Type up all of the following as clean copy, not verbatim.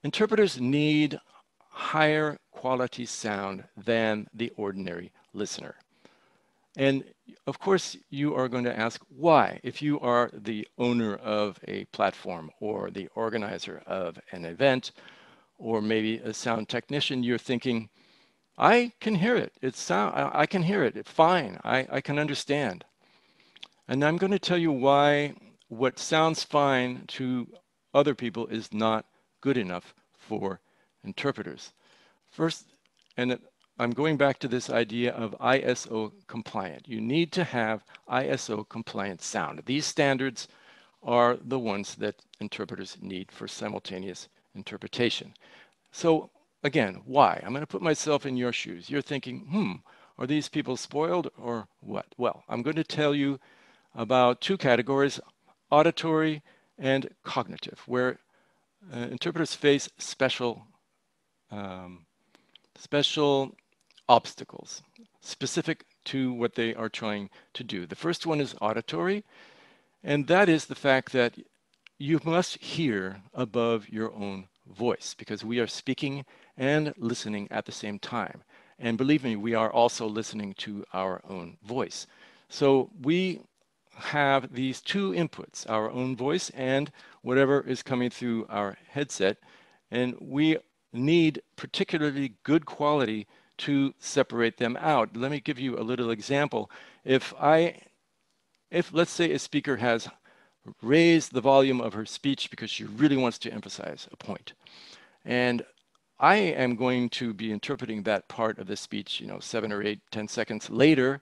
Interpreters need higher quality sound than the ordinary listener. And of course, you are going to ask why. If you are the owner of a platform or the organizer of an event, or maybe a sound technician, you're thinking, I can hear it. I can hear it. Fine. I can understand. And I'm going to tell you why what sounds fine to other people is not good enough for interpreters. First, and I'm going back to this idea of ISO compliant. You need to have ISO compliant sound. These standards are the ones that interpreters need for simultaneous interpretation. So again, why? I'm going to put myself in your shoes. You're thinking, are these people spoiled or what? Well, I'm going to tell you about two categories, auditory and cognitive, where interpreters face um, special obstacles specific to what they are trying to do. The first one is auditory, and that is the fact that you must hear above your own voice because we are speaking and listening at the same time. And believe me, we are also listening to our own voice. So we have these two inputs, our own voice and whatever is coming through our headset. And we need particularly good quality to separate them out. Let me give you a little example. If let's say a speaker has raised the volume of her speech because she really wants to emphasize a point, and I am going to be interpreting that part of the speech, 7 or 8, 10 seconds later.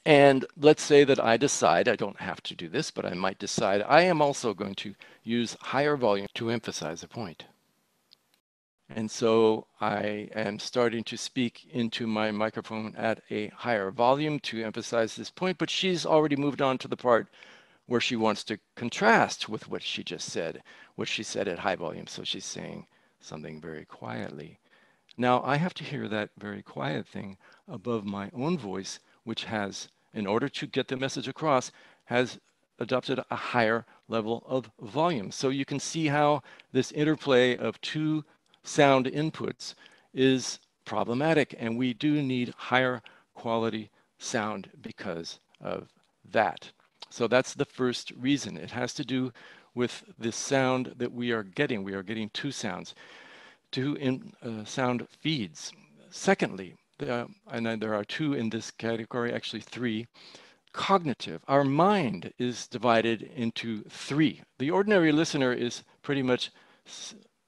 And let's say that I decide, I don't have to do this, but I might decide I am also going to use higher volume to emphasize a point. And so I am starting to speak into my microphone at a higher volume to emphasize this point, but she's already moved on to the part where she wants to contrast with what she just said, what she said at high volume. So she's saying something very quietly. Now I have to hear that very quiet thing above my own voice, which has, in order to get the message across, has adopted a higher level of volume. So you can see how this interplay of two sound inputs is problematic, and we do need higher quality sound because of that. So that's the first reason. It has to do with the sound that we are getting. We are getting two sounds, sound feeds. Secondly, and there are two in this category, actually three, cognitive. Our mind is divided into three. The ordinary listener is pretty much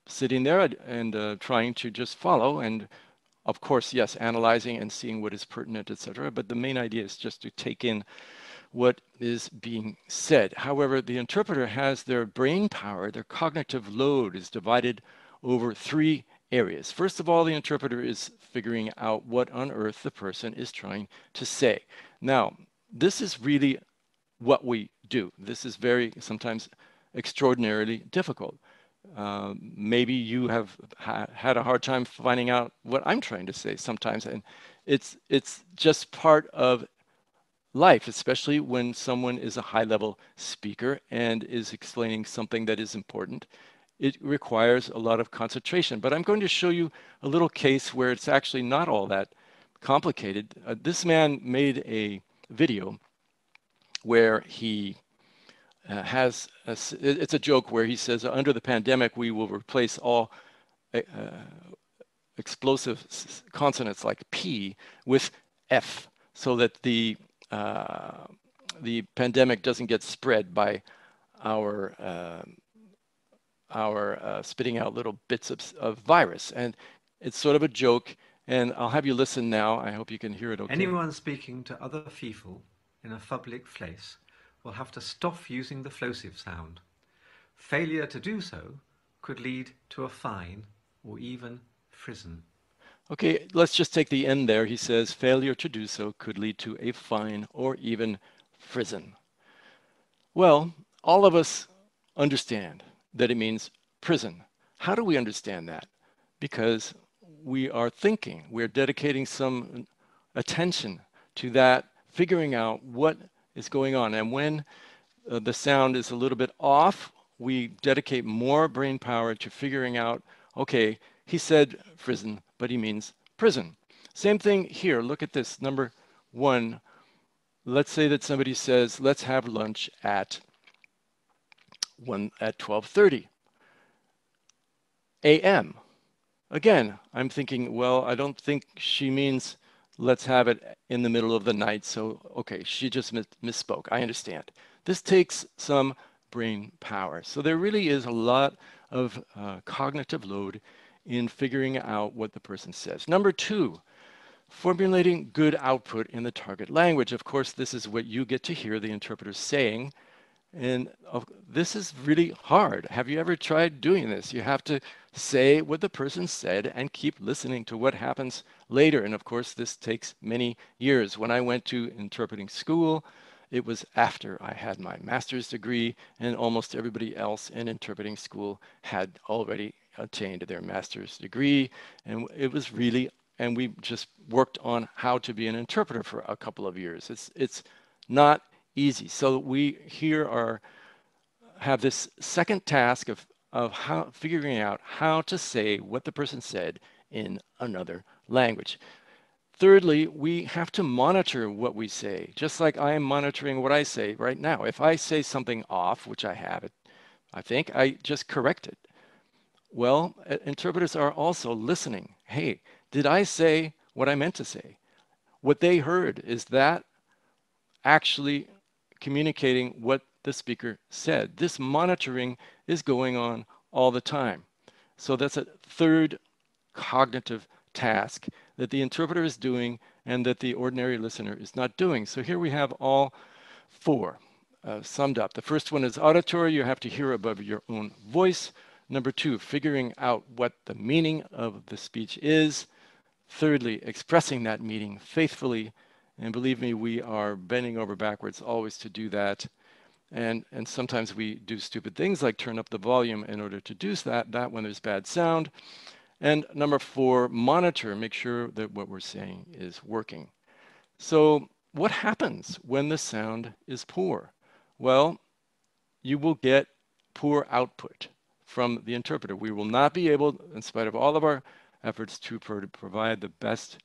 sitting there and trying to just follow, and of course, yes, analyzing and seeing what is pertinent, etc. But the main idea is just to take in what is being said. However, the interpreter has their brain power, their cognitive load is divided over three areas. First of all, the interpreter is figuring out what on earth the person is trying to say. Now, this is really what we do. This is very, sometimes extraordinarily difficult. Maybe you have had a hard time finding out what I'm trying to say sometimes, and it's just part of life, especially when someone is a high-level speaker and is explaining something that is important. It requires a lot of concentration. But I'm going to show you a little case where it's actually not all that complicated. This man made a video where he it's a joke where he says, under the pandemic, we will replace all explosive consonants like P with F so that the pandemic doesn't get spread by our spitting out little bits of virus. And it's sort of a joke, and I'll have you listen now. I hope you can hear it okay. Anyone speaking to other people in a public place will have to stop using the plosive sound. Failure to do so could lead to a fine or even prison. Okay, let's just take the end there. He says failure to do so could lead to a fine or even prison. Well, all of us understand that it means prison. How do we understand that? Because we are thinking, we're dedicating some attention to that, figuring out what is going on. And when the sound is a little bit off, we dedicate more brain power to figuring out, okay, he said prison, but he means prison. Same thing here. Look at this, number 1. Let's say that somebody says, let's have lunch at 12:30 a.m. Again, I'm thinking, well, I don't think she means let's have it in the middle of the night. So, okay, she just misspoke. I understand. This takes some brain power. So there really is a lot of cognitive load in figuring out what the person says. Number 2, formulating good output in the target language. Of course, this is what you get to hear the interpreter saying. And this is really hard. Have you ever tried doing this? You have to say what the person said and keep listening to what happens later. And of course, this takes many years. When I went to interpreting school, it was after I had my master's degree, and almost everybody else in interpreting school had already attained their master's degree. And it was really, and we just worked on how to be an interpreter for a couple of years. It's not easy. So we here have this second task of how figuring out how to say what the person said in another language. Thirdly, we have to monitor what we say, just like I am monitoring what I say right now. If I say something off, which I have it, I think I just correct it. Well, interpreters are also listening. Hey, did I say what I meant to say? What they heard, is that actually communicating what the speaker said? This monitoring is going on all the time. So that's a third cognitive task that the interpreter is doing and that the ordinary listener is not doing. So here we have all 4 summed up. The first one is auditory. You have to hear above your own voice. Number 2, figuring out what the meaning of the speech is. Thirdly, expressing that meaning faithfully. And believe me, we are bending over backwards always to do that. And sometimes we do stupid things like turn up the volume in order to do that when there's bad sound. And number 4, monitor, make sure that what we're saying is working. So what happens when the sound is poor? Well, you will get poor output from the interpreter. We will not be able, in spite of all of our efforts, to provide the best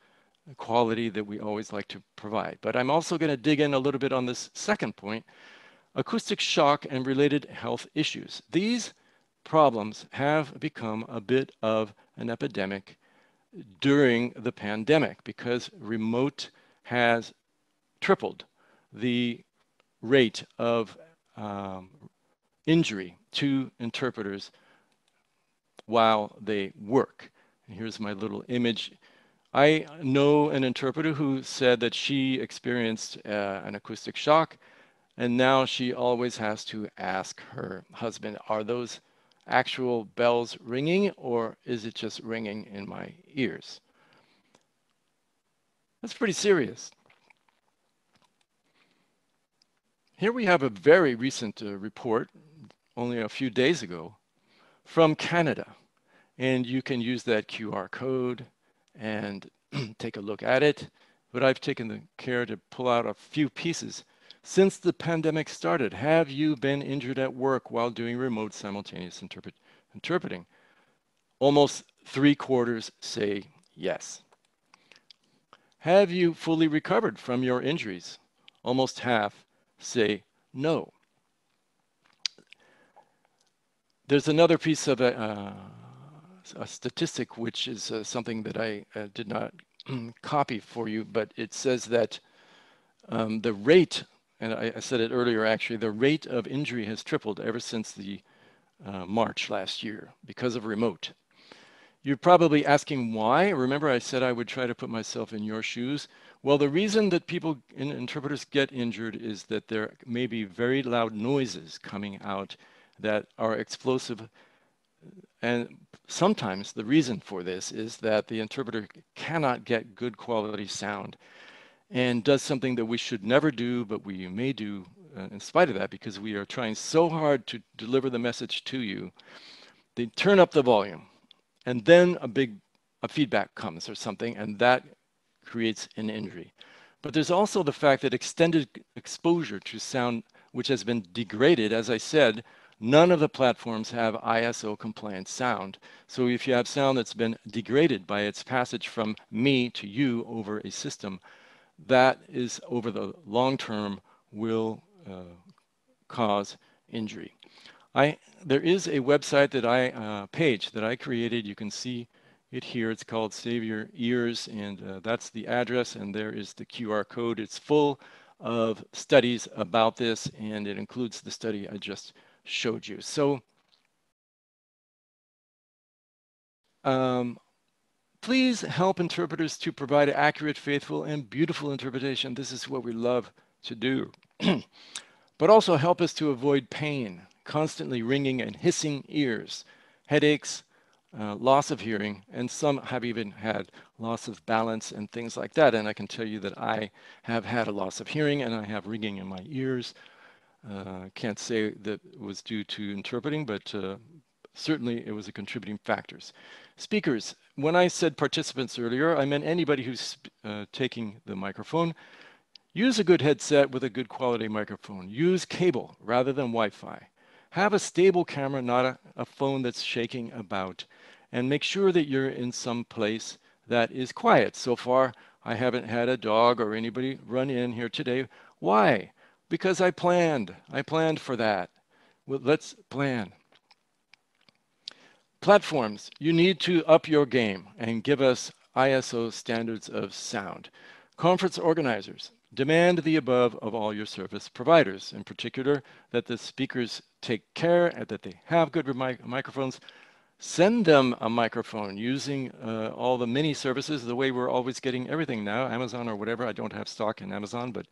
quality that we always like to provide. But I'm also going to dig in a little bit on this second point, acoustic shock and related health issues. These problems have become a bit of an epidemic during the pandemic because remote has tripled the rate of injury to interpreters while they work. And here's my little image. I know an interpreter who said that she experienced an acoustic shock, and now she always has to ask her husband, are those actual bells ringing, or is it just ringing in my ears? That's pretty serious. Here we have a very recent report, only a few days ago, from Canada. And you can use that QR code and take a look at it. But I've taken the care to pull out a few pieces. Since the pandemic started, have you been injured at work while doing remote simultaneous interpreting? Almost 3/4 say yes. Have you fully recovered from your injuries? Almost half say no. There's another piece of a statistic, which is something that I did not copy for you, but it says that the rate, and I said it earlier actually, the rate of injury has tripled ever since the March last year because of remote. You're probably asking why. Remember I said I would try to put myself in your shoes. Well, the reason that people, interpreters get injured is that there may be very loud noises coming out that are explosive. And sometimes the reason for this is that the interpreter cannot get good quality sound and does something that we should never do, but we may do in spite of that because we are trying so hard to deliver the message to you. They turn up the volume, and then a feedback comes or something, and that creates an injury. But there's also the fact that extended exposure to sound which has been degraded, as I said, None of the platforms have ISO compliant sound. So if you have sound that's been degraded by its passage from me to you over a system, that is over the long term will cause injury. There is a website that page that I created. You can see it here. It's called Save Your Ears, and that's the address, and there is the QR code. It's full of studies about this, and it includes the study I just showed you. So please help interpreters to provide accurate, faithful, and beautiful interpretation. This is what we love to do. But also help us to avoid pain, constantly ringing and hissing ears, headaches, loss of hearing, and some have even had loss of balance and things like that. And I can tell you that I have had a loss of hearing and I have ringing in my ears. Can't say that it was due to interpreting, but certainly it was a contributing factors. Speakers, when I said participants earlier, I meant anybody who's taking the microphone. Use a good headset with a good quality microphone. Use cable rather than Wi-Fi. Have a stable camera, not a phone that's shaking about. And make sure that you're in some place that is quiet. So far, I haven't had a dog or anybody run in here today. Why? Because I planned. I planned for that. Well, let's plan. Platforms, you need to up your game and give us ISO standards of sound. Conference organizers, demand the above of all your service providers, in particular that the speakers take care and that they have good microphones. Send them a microphone using all the mini services, the way we're always getting everything now, Amazon or whatever. I don't have stock in Amazon, but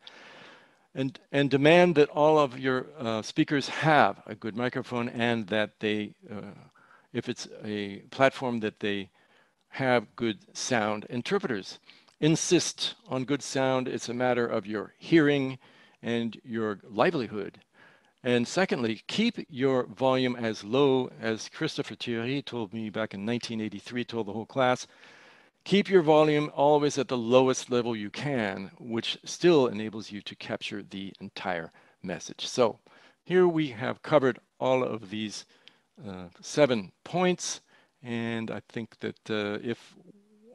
and demand that all of your speakers have a good microphone and that they, if it's a platform, that they have good sound interpreters. Insist on good sound. It's a matter of your hearing and your livelihood. And secondly, keep your volume as low as Christopher Thierry told me back in 1983, told the whole class. Keep your volume always at the lowest level you can, which still enables you to capture the entire message. So here we have covered all of these 7 points. And I think that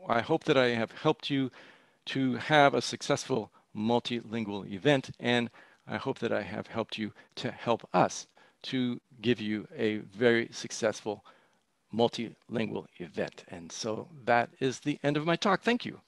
I hope that I have helped you to have a successful multilingual event, and I hope that I have helped you to help us to give you a very successful multilingual event. And so that is the end of my talk. Thank you.